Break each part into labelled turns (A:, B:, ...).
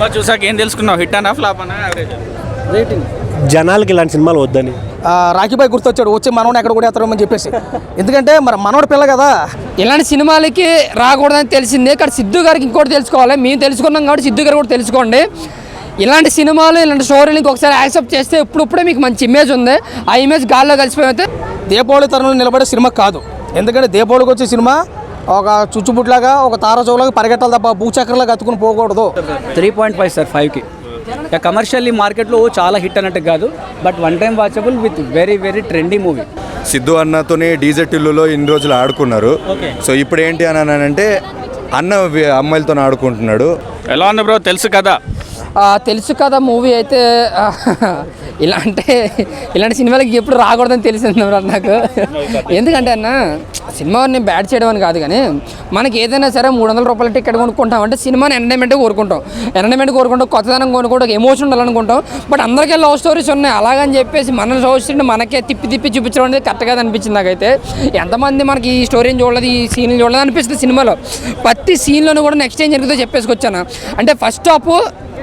A: Cinema చూసాక ఏం తెలుసుకున్నావు? హిట్ అనా ఫ్లాప్ అనా యావరేజ్?
B: రేటింగ్
C: జనాలకి ఇలాంటి సినిమాలు వద్దని.
B: రాఖీబాయ్ గుర్తొచ్చాడు, వచ్చి మనోడు ఎక్కడ కూడా ఎత్తారని చెప్పేసి. ఎందుకంటే మరి మనోడు పిల్ల కదా.
D: ఇలాంటి సినిమాలకి రాకూడదని తెలిసిందే. ఇక్కడ సిద్ధు గారికి ఇంకోటి తెలుసుకోవాలి. మేము తెలుసుకున్నాం కాబట్టి సిద్ధు గారు కూడా తెలుసుకోండి. ఇలాంటి సినిమాలు ఇలాంటి స్టోరీలకి ఒకసారి యాక్సెప్ట్ చేస్తే ఇప్పుడే మీకు మంచి ఇమేజ్ ఉంది. ఆ ఇమేజ్ గాల్లో కలిసిపోయితే
B: దీపావళి తరంలో నిలబడే సినిమా కాదు. ఎందుకంటే దీపావళికి వచ్చే సినిమా ఒక చుచ్చుబుట్లాగా ఒక తారచౌలాగా పరిగెట్టాలి తప్ప భూచక్రలాగా అతుకుని పోకూడదు.
E: 3.5 సార్ 5కి. కమర్షియల్లీ మార్కెట్లో చాలా హిట్ అన్నట్టు కాదు, but one time watchable with very very trendy movie.
F: Siddhu అన్నతోనే డీజే టిల్లులో ఇన్ని రోజులు ఆడుకున్నారు. సో ఇప్పుడు ఏంటి అని అంటే అన్న అమ్మాయిలతో ఆడుకుంటున్నాడు.
A: ఎలా ఉంది బ్రో? తెలుసు కదా.
D: తెలుసు కదా మూవీ అయితే ఇలాంటి సినిమాలకి ఎప్పుడు రాకూడదని తెలిసింది నాకు. ఎందుకంటే అన్న సినిమా నేను బ్యాడ్ చేయడం అని కాదు, కానీ మనకి ఏదైనా సరే 300 రూపాయల టికెట్ కొనుక్కుంటాం అంటే సినిమాని ఎంటర్టైన్మెంట్ కోరుకుంటాం, కొత్తదనం కొనుక్కుంటాం, ఎమోషన్ ఉండాలనుకుంటాం. బట్ అందరికీ లవ్ స్టోరీస్ ఉన్నాయి. అలాగని చెప్పేసి మన లవ్ స్టోరీ మనకే తిప్పి చూపించడం అనేది కరెక్ట్ కాదు అనిపించింది నాకైతే. ఎంతమంది మనకి ఈ స్టోరీని చూడలేదు, ఈ సీన్లు చూడలేదు అనిపిస్తుంది సినిమాలో. ప్రతి సీన్లోనూ కూడా నెక్స్ట్ ఏం జరుగుతుందో చెప్పేసుకొచ్చాను. అంటే ఫస్ట్ హాఫ్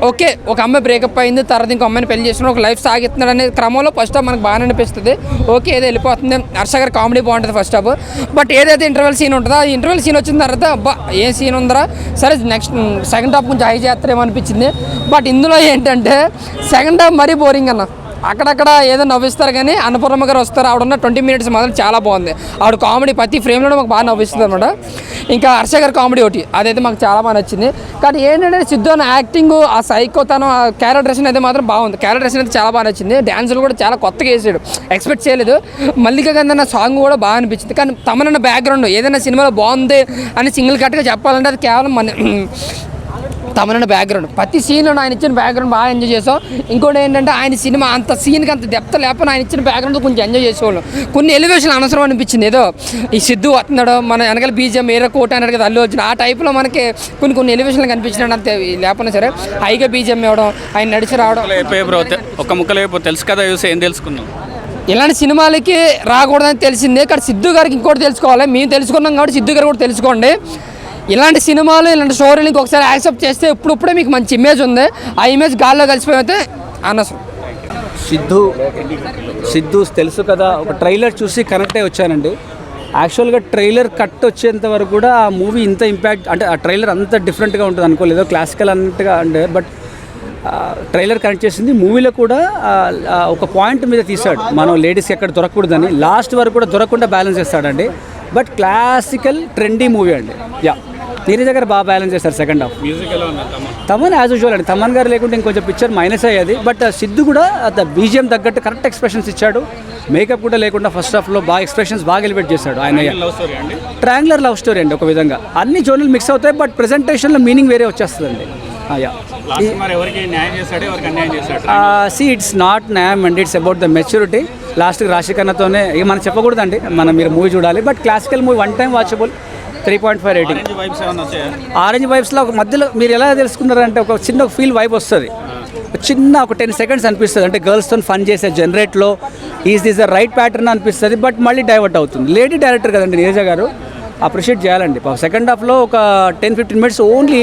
D: ఓకే, ఒక అమ్మాయి బ్రేకప్ అయింది, తర్వాత ఇంకో అమ్మాయిని పెళ్లి చేస్తున్నాడు, ఒక లైఫ్ సాగిస్తున్నాడు అనే క్రమంలో ఫస్ట్ హాఫ్ మనకు బాగానే అనిపిస్తుంది. ఓకే, ఏదో వెళ్ళిపోతుంది. హర్ష గారి కామెడీ బాగుంటుంది ఫస్ట్ హాఫ్. బట్ ఏదైతే ఇంటర్వెల్ సీన్ ఉంటుందో ఆ ఇంటర్వెల్ సీన్ వచ్చిన తర్వాత అబ్బా ఏ సీన్ ఉందరా, సరే నెక్స్ట్ సెకండ్ హాఫ్ కొంచెం హై చేస్తారేమో అనిపించింది. బట్ ఇందులో ఏంటంటే సెకండ్ హాఫ్ మరీ బోరింగ్ అన్న. అక్కడక్కడ ఏదో నవ్విస్తారు, కానీ అన్నపూర్ణమ్మ గారు వస్తారు, ఆవిడ 20 మినిట్స్ మాత్రం చాలా బాగుంది. ఆవిడ కామెడీ ప్రతి ఫ్రేమ్లో మాకు బాగా నవ్విస్తుంది అనమాట. ఇంకా హర్ష గారి కామెడీ ఒకటి అదైతే మాకు చాలా బాగా నచ్చింది. కానీ ఏంటంటే సిద్ధు అన్న యాక్టింగ్, ఆ సైకోతనం, ఆ క్యారెక్టరేషన్ అయితే మాత్రం బాగుంది. క్యారెక్టరేషన్ అయితే చాలా బాగా నచ్చింది. డ్యాన్సులు కూడా చాలా కొత్తగా వేసాడు, ఎక్స్పెక్ట్ చేయలేదు. మల్లిక గంధన్న సాంగ్ కూడా బాగా అనిపించింది. కానీ తమనన్న బ్యాక్గ్రౌండ్ ఏదైనా సినిమాలో బాగుంది అని సింగిల్ కట్గా చెప్పాలంటే అది కేవలం తమనన్న బ్యాక్గ్రౌండ్. ప్రతి సీన్లో ఆయన ఇచ్చిన బ్యాక్గ్రౌండ్ బాగా ఎంజాయ్ చేసాం. ఇంకోటి ఏంటంటే ఆయన సినిమా అంత సీన్కి అంత డెప్త్ లేకపోతే ఆయన ఇచ్చిన బ్యాక్గ్రౌండ్ కొంచెం ఎంజాయ్ చేసేవాళ్ళం. కొన్ని ఎలివేషన్ అనవసరం అనిపించింది. ఏదో ఈ సిద్ధు వస్తున్నాడు, మన వెనకాల బీజిఎం ఏరో కోట అన్నాడు కదా అల్లు అర్జున్, ఆ టైప్లో మనకి కొన్ని ఎలివేషన్లు కనిపించినాడు. అంతే, లేకపోయినా సరే హైగా బీజిఎం ఇవ్వడం, ఆయన నడిచి రావడం.
A: ఒక ముక్కలు అయిపో తెలుసు కదా చూసి ఏం తెలుసుకున్నాం?
D: ఇలాంటి సినిమాలకి రాకూడదని తెలిసిందే. ఇక్కడ సిద్ధు గారికి ఇంకోటి తెలుసుకోవాలి. మేము తెలుసుకున్నాం కాబట్టి సిద్ధు గారు కూడా తెలుసుకోండి. ఇలాంటి సినిమాలు ఇలాంటి స్టోరీలకి ఒకసారి యాక్సెప్ట్ చేస్తే ఇప్పుడే మీకు మంచి ఇమేజ్ ఉంది. ఆ ఇమేజ్ గాల్లో కలిసిపోయితే అనవసరం.
E: సిద్ధు తెలుసు కదా, ఒక ట్రైలర్ చూసి కనెక్ట్ అయ్యి వచ్చానండి. యాక్చువల్గా ట్రైలర్ కట్ వచ్చేంత వరకు కూడా ఆ మూవీ ఇంత ఇంపాక్ట్, అంటే ఆ ట్రైలర్ అంత డిఫరెంట్గా ఉంటుంది అనుకోలేదు, క్లాసికల్ అన్నట్టుగా అంటే. బట్ ట్రైలర్ కనెక్ట్ చేసింది. మూవీలో కూడా ఒక పాయింట్ మీద తీశాడు, మనం లేడీస్కి ఎక్కడ దొరకకూడదని. లాస్ట్ వరకు కూడా దొరకకుండా బ్యాలెన్స్ చేస్తాడండి. బట్ క్లాసికల్ ట్రెండీ మూవీ అండి. నీరజ్ గారు బాగా బ్యాలెన్స్ చేస్తారు second half. Thaman as usual అండి. తమన్ గారు లేకుంటే ఇంకొంచెం పిక్చర్ మైనస్ అయ్యేది. బట్ సిద్ధు కూడా బీజిఎం తగ్గట్టు కరెక్ట్ ఎక్స్ప్రెషన్స్ ఇచ్చాడు. మేకప్ కూడా లేకుండా ఫస్ట్ హాఫ్లో బాగా ఎక్స్ప్రెషన్స్ బాగా ఎలివేట్ చేశాడు ఆయన. ట్రయాంగులర్ లవ్ స్టోరీ అండి ఒక విధంగా. అన్ని జోన్లు మిక్స్ అవుతాయి, బట్ ప్రెజెంటేషన్లో మీనింగ్ వేరే వచ్చేస్తుందండి. It's not name and it's about the maturity. లాస్ట్కి రాశికన్నతోనే ఇక మనం చెప్పకూడదండి, మీరు మూవీ చూడాలి. But classical movie one time watchable. 3.5 rating. Orange వైబ్స్లో ఒక మధ్యలో మీరు ఎలా తెలుసుకున్నారంటే ఒక చిన్న ఫీల్ వైబ్ వస్తుంది, చిన్న ఒక 10 సెకండ్స్ అనిపిస్తుంది. అంటే గర్ల్స్తో ఫన్ చేసే జనరేట్లో is this the right pattern అనిపిస్తుంది. బట్ మళ్ళీ డైవర్ట్ అవుతుంది. లేడీ డైరెక్టర్ కదండి నీరజ గారు, అప్రిషియేట్ చేయాలండి. సెకండ్ హాఫ్లో ఒక 10-15 మినిట్స్ ఓన్లీ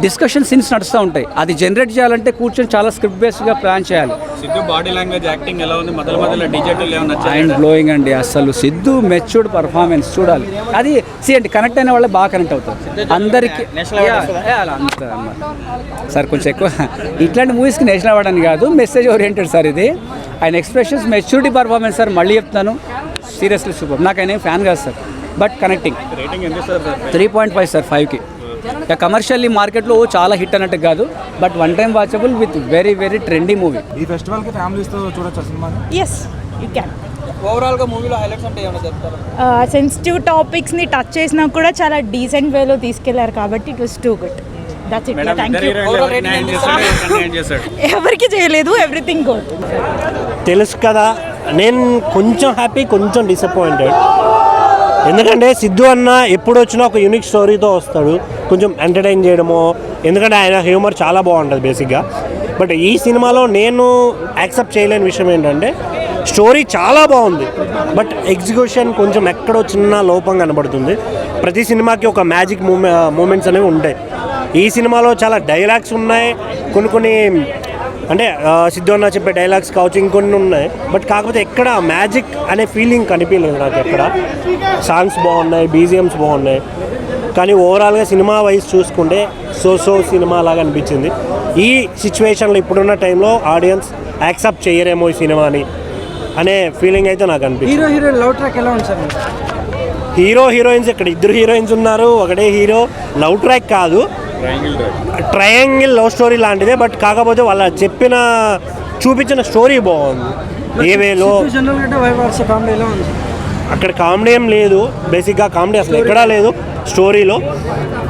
E: డిస్కషన్ సీన్స్ నడుస్తూ ఉంటాయి. అది జనరేట్ చేయాలంటే కూర్చొని చాలా స్క్రిప్ట్ బేస్డ్గా ప్లాన్ చేయాలి.
A: సిద్ధు బాడీ లాంగ్వేజ్, యాక్టింగ్ ఎలా ఉంది? మధ్యలో డిజిటల్ ఏమన్నా
E: మైండ్ బ్లోయింగ్ అండి. అసలు సిద్ధు మెచ్యూర్డ్ పర్ఫార్మెన్స్ చూడాలి. అది అంటే కనెక్ట్ అయిన వాళ్ళే బాగా కనెక్ట్ అవుతారు అందరికీ. అలా అంత సార్ కొంచెం ఎక్కువ ఇట్లాంటి మూవీస్కి నేషనల్ అవార్డ్ అని కాదు, మెసేజ్ ఓరియంటెడ్ సార్ ఇది. ఆయన ఎక్స్ప్రెషన్స్, మెచ్యూరిటీ పర్ఫార్మెన్స్ సార్ మళ్ళీ చెప్తాను, సీరియస్లీ సూపర్. నాకు ఆయన ఫ్యాన్ కాదు సార్, బట్ కనెక్టింగ్. 3.5 సార్ 5కి. కమర్షియల్లీ మార్కెట్లో చాలా హిట్ అన్నట్టు కాదు, but one time watchable with very very trendy movie.
G: ఈ ఫెస్టివల్కి ఫ్యామిలీస్తో చూడొచ్చు సినిమాని.
H: Yes you can.
B: ఓవరాల్గా మూవీలో హైలైట్స్ అంటే ఏమైనా చెప్తారా?
H: సెన్సిటివ్ టాపిక్స్ని టచ్ చేసినా కూడా చాలా డీసెంట్ వేలో తీసుకెళ్లారు కాబట్టి it was too good. That's it. Thank you. ఎవరికి చేయలేదు, ఎవ్రీథింగ్ గుడ్.
C: తెలుసు కదా, నేను కొంచెం హ్యాపీ, కొంచెం డిసప్పాయింటెడ్. ఎందుకంటే సిద్ధు అన్న ఎప్పుడు వచ్చినా ఒక యూనిక్ స్టోరీతో వస్తాడు, కొంచెం ఎంటర్టైన్ చేయడము. ఎందుకంటే ఆయన హ్యూమర్ చాలా బాగుంటుంది బేసిక్గా. బట్ ఈ సినిమాలో నేను యాక్సెప్ట్ చేయలేని విషయం ఏంటంటే స్టోరీ చాలా బాగుంది, బట్ ఎగ్జిక్యూషన్ కొంచెం ఎక్కడో చిన్న లోపం కనబడుతుంది. ప్రతి సినిమాకి ఒక మ్యాజిక్ మూమెంట్స్ అనేవి ఉంటాయి. ఈ సినిమాలో చాలా డైలాగ్స్ ఉన్నాయి, కొన్ని అంటే సిద్ధు అన్న చెప్పే డైలాగ్స్ కావచ్చు ఇంకొన్ని ఉన్నాయి, బట్ కాకపోతే ఎక్కడ మ్యాజిక్ అనే ఫీలింగ్ కనిపించలేదు నాకు. ఎక్కడ సాంగ్స్ బాగున్నాయి, బీజిఎమ్స్ బాగున్నాయి, కానీ ఓవరాల్గా సినిమా వైజ్ చూసుకుంటే సో సినిమా లాగా అనిపించింది. ఈ సిచ్యువేషన్లో ఇప్పుడున్న టైంలో ఆడియన్స్ యాక్సెప్ట్ చేయరేమో ఈ సినిమాని అనే ఫీలింగ్ అయితే నాకు అనిపించింది.
B: హీరోయిన్ లవ్ ట్రాక్ ఎలా ఉంది సార్?
C: హీరోయిన్స్ ఇక్కడ 2 హీరోయిన్స్ ఉన్నారు, ఒకటే హీరో. లవ్ ట్రాక్ కాదు, ట్రయాంగిల్ లవ్ స్టోరీ లాంటిదే, బట్ కాకపోతే వాళ్ళ చూపించిన స్టోరీ బాగుంది. ఏ వేలో అక్కడ కామెడీ ఏం లేదు, బేసిక్గా కామెడీ అసలు ఎక్కడా లేదు స్టోరీలో.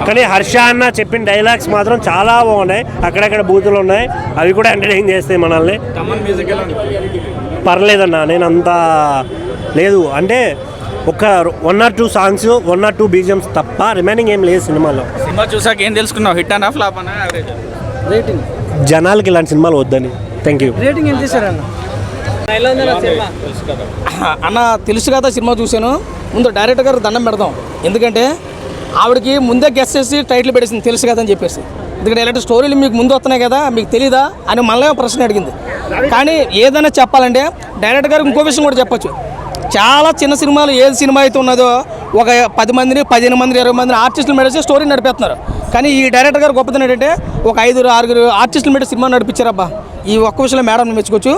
C: కానీ హర్ష అన్న చెప్పిన డైలాగ్స్ మాత్రం చాలా బాగున్నాయి. అక్కడక్కడ బూతులు ఉన్నాయి, అవి కూడా ఎంటర్టైన్ చేస్తాయి మనల్ని. పర్లేదన్నా, నేను అంతా లేదు అంటే ఒక 1 or 2 సాంగ్స్ 1 or 2 బీజిఎమ్స్ తప్ప రిమైనింగ్ ఏం లేదు సినిమాలో.
A: సినిమా చూసాక ఏం తెలుసుకున్నావు? హిట్ అనా ఫ్లాప్ అనా యావరేజ్?
B: రేటింగ్
C: జనాలకి ఇలాంటి సినిమాలు వద్దని. Thank you.
B: రేటింగ్ ఎంత చేశారు అన్న? తెలుసు కదా సినిమా చూశాను. ముందు డైరెక్టర్ గారు దండం పెడదాం, ఎందుకంటే ఆవిడకి ముందే గెస్ట్ చేసి టైటిల్ పెట్టేసింది తెలుసు కదా అని చెప్పేసి. ఎందుకంటే ఇలాంటి స్టోరీలు మీకు ముందు వస్తున్నాయి కదా, మీకు తెలీదా అని మళ్ళీ ప్రశ్న అడిగింది. కానీ ఏదైనా చెప్పాలంటే డైరెక్టర్ గారు ఇంకో విషయం కూడా చెప్పొచ్చు. చాలా చిన్న సినిమాలు ఏది సినిమా అయితే ఉన్నదో ఒక 10 మందిని 15 మందిని 20 మందిని ఆర్టిస్టులు మెడిసి స్టోరీ నడిపేస్తున్నారు. కానీ ఈ డైరెక్టర్ గారు గొప్పతనం ఏంటంటే ఒక 5-6 ఆర్టిస్టులు మెడి సినిమా నడిపించారబ్బా. ఈ ఒక్క విషయంలో మేడం మెచ్చుకోవచ్చు.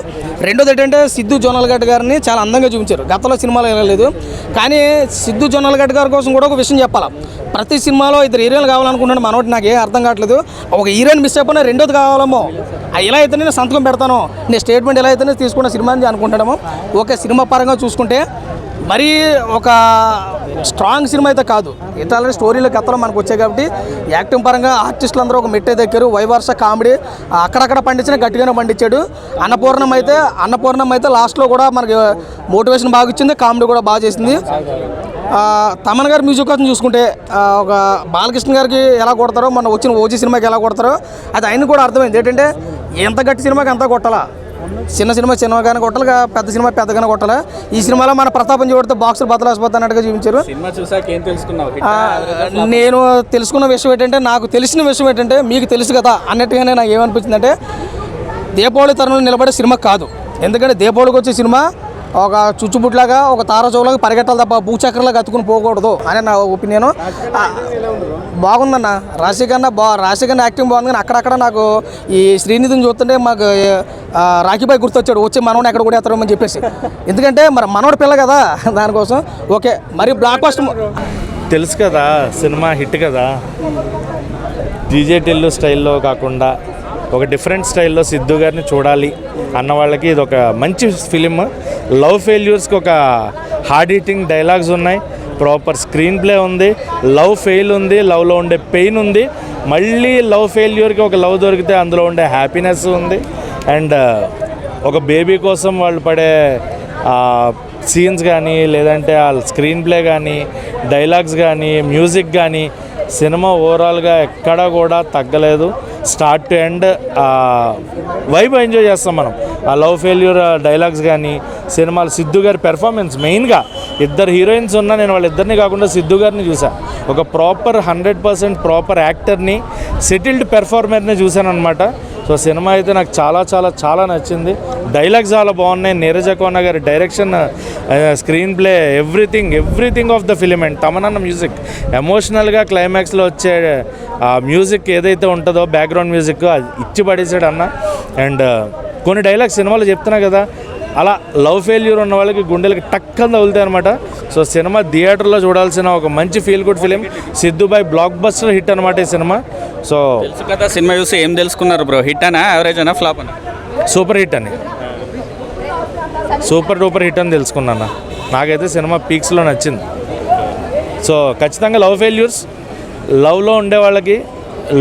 B: రెండోది ఏంటంటే సిద్ధు జొన్నలగడ్డ గారిని చాలా అందంగా చూపించారు. గతంలో సినిమాలో వెళ్ళలేదు, కానీ సిద్ధు జొన్నలగడ్డ గారి కోసం కూడా ఒక విషయం చెప్పాలి. ప్రతి సినిమాలో 2 హీరోయిన్లు కావాలనుకుంటున్నాను, మనోటి నాకు ఏం అర్థం కావట్లేదు. ఒక హీరోయిన్ మిస్ అయిపోయినా రెండోది కావాలేమో, ఇలా అయితేనే నేను సంతకం పెడతాను, నేను స్టేట్మెంట్ ఎలా అయితేనే తీసుకున్న సినిమా అని అనుకుంటాము. ఓకే, సినిమా పరంగా చూసుకుంటే మరీ ఒక స్ట్రాంగ్ సినిమా అయితే కాదు. ఇట్లాంటి స్టోరీలు కథలు మనకు వచ్చాయి కాబట్టి యాక్టింగ్ పరంగా ఆర్టిస్టులు అందరూ ఒక మెట్టే దగ్గర వైవర్ష కామెడీ అక్కడక్కడ పండించిన గట్టిగానే పండించాడు. అన్నపూర్ణం అయితే లాస్ట్లో కూడా మనకి మోటివేషన్ బాగా ఇచ్చింది, కామెడీ కూడా బాగా చేసింది. తమన్ గారి మ్యూజిక్ కోసం చూసుకుంటే ఒక బాలకృష్ణ గారికి ఎలా కొడతారో మన వచ్చిన ఓజీ సినిమాకి ఎలా కొడతారో అది ఆయన కూడా అర్థమైంది. ఏంటంటే ఎంత గట్టి సినిమాకి అంతా కొట్టాలా, చిన్న సినిమా చిన్నగానే కొట్టాలి, పెద్ద సినిమా పెద్దగానే కొట్టాలి. ఈ సినిమాలో మన ప్రతాపం చూడితే బాక్సులు బదలాసిపోతా అన్నట్టుగా చూపించారు.
A: సినిమా చూసాక ఏం తెలుసుకున్నావు?
B: నేను తెలుసుకున్న విషయం ఏంటంటే, నాకు తెలిసిన విషయం ఏంటంటే మీకు తెలుసు కదా అన్నట్టుగానే నాకు ఏమనిపించిందంటే దీపావళి తరంలో నిలబడే సినిమా కాదు. ఎందుకంటే దీపావళికి వచ్చే సినిమా ఒక చుచ్చుబుట్లాగా ఒక తారచౌలాగా పరిగెట్టాలి తప్ప భూచక్రలాగా అతుకుని పోకూడదు అని నా ఒపీనియను. బాగుందన్న. రాశికన్నా యాక్టింగ్ బాగుంది, కానీ అక్కడక్కడ నాకు ఈ శ్రీనిధిని చూస్తుంటే మాకు రాఖీబాయ్ గుర్తొచ్చాడు, వచ్చి మనోడు ఎక్కడ కూడా ఎత్తడమని చెప్పేసి. ఎందుకంటే మరి మనోడు పిల్ల కదా, దానికోసం ఓకే. మరి బ్లాక్ బస్టర్
I: తెలుసు కదా, సినిమా హిట్ కదా. డీజే స్టైల్లో కాకుండా ఒక డిఫరెంట్ స్టైల్లో సిద్ధు గారిని చూడాలి అన్న వాళ్ళకి ఇది ఒక మంచి ఫిలిం. లవ్ ఫెయిల్యూర్స్కి ఒక హార్డ్ హీటింగ్ డైలాగ్స్ ఉన్నాయి, ప్రాపర్ స్క్రీన్ ప్లే ఉంది, లవ్ ఫెయిల్ ఉంది, లవ్లో ఉండే పెయిన్ ఉంది, మళ్ళీ లవ్ ఫెయిల్యూర్కి ఒక లవ్ దొరికితే అందులో ఉండే హ్యాపీనెస్ ఉంది. అండ్ ఒక బేబీ కోసం వాళ్ళు పడే సీన్స్ కానీ, లేదంటే ఆ స్క్రీన్ ప్లే కానీ, డైలాగ్స్ కానీ, మ్యూజిక్ కానీ, సినిమా ఓవరాల్గా ఎక్కడా కూడా తగ్గలేదు. Start to end vibe enjoy చేస్తాం మనం. ఆ లవ్ ఫెయిల్యూర్ డైలాగ్స్ కానీ, సినిమాలు సిద్ధు గారి పెర్ఫార్మెన్స్ మెయిన్గా 2 హీరోయిన్స్ ఉన్నా నేను వాళ్ళిద్దరిని కాకుండా సిద్ధు గారిని చూసాను. ఒక ప్రాపర్ 100% ప్రాపర్ యాక్టర్ని, సెటిల్డ్ పెర్ఫార్మర్ని చూశాను అనమాట. సో సినిమా అయితే నాకు చాలా చాలా చాలా నచ్చింది. డైలాగ్స్ చాలా బాగున్నాయి. నీరజ కోన గారి direction, screenplay, everything of the film. And తమనన్న మ్యూజిక్ ఎమోషనల్గా క్లైమాక్స్లో వచ్చే మ్యూజిక్ ఏదైతే ఉంటుందో బ్యాక్గ్రౌండ్ మ్యూజిక్ అది ఇచ్చి పడేసాడు అన్న. అండ్ కొన్ని డైలాగ్స్ సినిమాలో చెప్తున్నా కదా, అలా లవ్ ఫెయిల్యూర్ ఉన్న వాళ్ళకి గుండెలకి టక్కని తగులుతాయి అనమాట. సో సినిమా థియేటర్లో చూడాల్సిన ఒక మంచి ఫీల్ గుడ్ ఫిలిం. సిద్ధుబాయ్ బ్లాక్ బస్టర్ హిట్ అనమాట ఈ సినిమా. సో
A: తెలుసు కదా, సినిమా చూసి ఏం తెలుసుకున్నారు బ్రో? హిట్ అనా, యావరేజ్ అనా, ఫ్లాప్ అనా?
I: సూపర్ హిట్ అని, సూపర్ డూపర్ హిట్ అని తెలుసుకున్నాను. నాకైతే సినిమా పీక్స్లో నచ్చింది. సో ఖచ్చితంగా లవ్ ఫెయిల్యూర్స్, లవ్లో ఉండే వాళ్ళకి,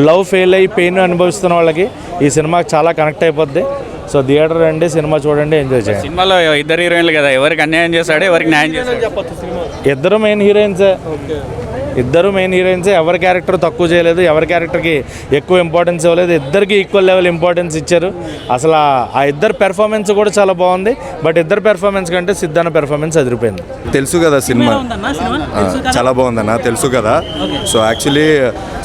I: లవ్ ఫెయిల్ అయ్యి పెయిన్ అనుభవిస్తున్న వాళ్ళకి ఈ సినిమా చాలా కనెక్ట్ అయిపోద్ది. సో థియేటర్ రండి, సినిమా చూడండి, ఎంజాయ్ చేయండి.
A: సినిమాలో 2 హీరోయిన్లు కదా, ఎవరికి అన్యాయం చేశాడు, ఎవరికి న్యాయం చేశాడు?
I: ఇద్దరు మెయిన్ హీరోయిన్సే. ఇద్దరు మెయిన్ హీరోయిన్సే, ఎవరి క్యారెక్టర్ తక్కువ చేయలేదు, ఎవరి క్యారెక్టర్కి ఎక్కువ ఇంపార్టెన్స్ ఇవ్వలేదు, ఇద్దరికి ఈక్వల్ లెవెల్ ఇంపార్టెన్స్ ఇచ్చారు. అసలు ఆ ఇద్దరు పెర్ఫార్మెన్స్ కూడా చాలా బాగుంది. బట్ ఇద్దరు పెర్ఫార్మెన్స్ కంటే సిద్ధాన్న పెర్ఫార్మెన్స్ అదిరిపోయింది.
F: తెలుసు కదా సినిమా చాలా బాగుందన్న, తెలుసు కదా. సో యాక్చువల్లీ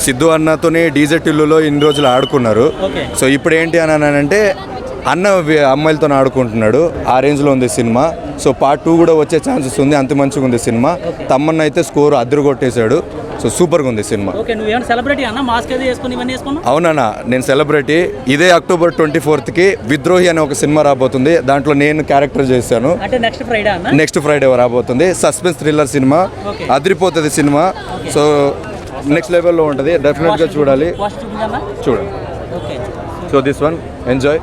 F: సిద్ధు అన్నతోనే డీజే టిల్లులో ఇన్ని రోజులు ఆడుకున్నారు. సో ఇప్పుడు ఏంటి అని అంటే అన్న అమ్మాయిలతో ఆడుకుంటున్నాడు, ఆ రేంజ్లో ఉంది సినిమా. సో పార్ట్ 2 కూడా వచ్చే ఛాన్సెస్ ఉంది, అంత మంచిగా ఉంది సినిమా. తమ్మన్న అయితే స్కోర్ అద్దరు కొట్టేశాడు. సో సూపర్గా ఉంది సినిమా. అవునన్నా, నేను సెలబ్రిటీ. ఇదే అక్టోబర్ 24కి విద్రోహి అనే ఒక సినిమా రాబోతుంది, దాంట్లో నేను క్యారెక్టర్ చేశాను. నెక్స్ట్ ఫ్రైడే రాబోతుంది. సస్పెన్స్ థ్రిల్లర్ సినిమా, అదిరిపోతుంది సినిమా. సో నెక్స్ట్ లెవెల్లో ఉంటుంది, డెఫినెట్గా చూడాలి. చూడండి. So this one enjoy.